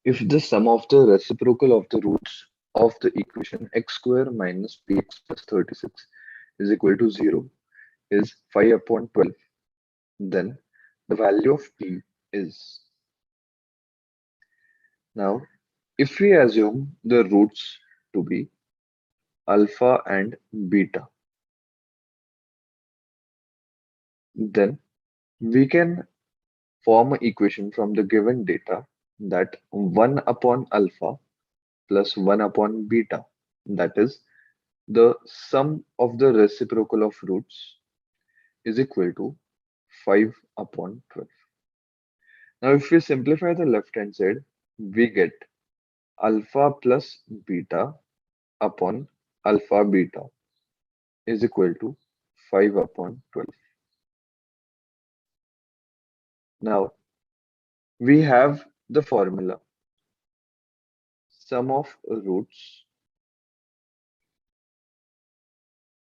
If the sum of the reciprocal of the roots of the equation x square minus bx plus 36 is equal to 0 is 5 upon 12, then the value of p is. Now, if we assume the roots to be alpha and beta, then we can form an equation from the given data that 1 upon alpha plus 1 upon beta, that is the sum of the reciprocal of roots, is equal to 5 upon 12. Now, if we simplify the left hand side, we get alpha plus beta upon alpha beta is equal to 5 upon 12. Now, we have the formula sum of roots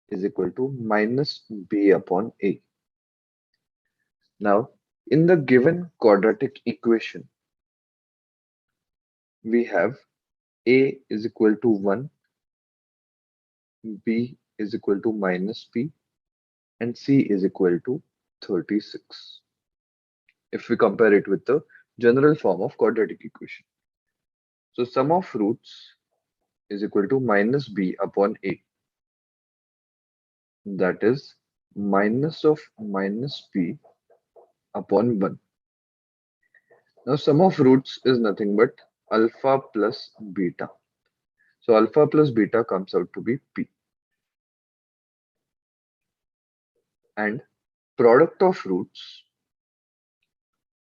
is equal to minus b upon a. Now, in the given quadratic equation, we have a is equal to 1, b is equal to minus p, and c is equal to 36. If we compare it with the general form of quadratic equation. So sum of roots is equal to minus b upon a. That is minus of minus p upon 1. Now sum of roots is nothing but alpha plus beta. So alpha plus beta comes out to be p. And product of roots,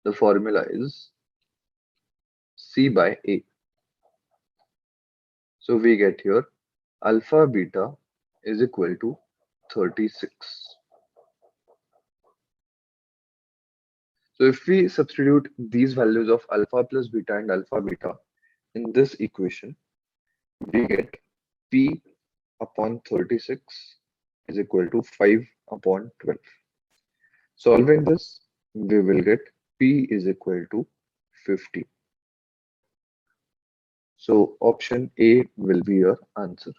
the formula is c by a. So we get here alpha beta is equal to 36. So if we substitute these values of alpha plus beta and alpha beta in this equation, we get p upon 36 is equal to 5 upon 12. Solving this, we will get p is equal to 50. So option A will be your answer.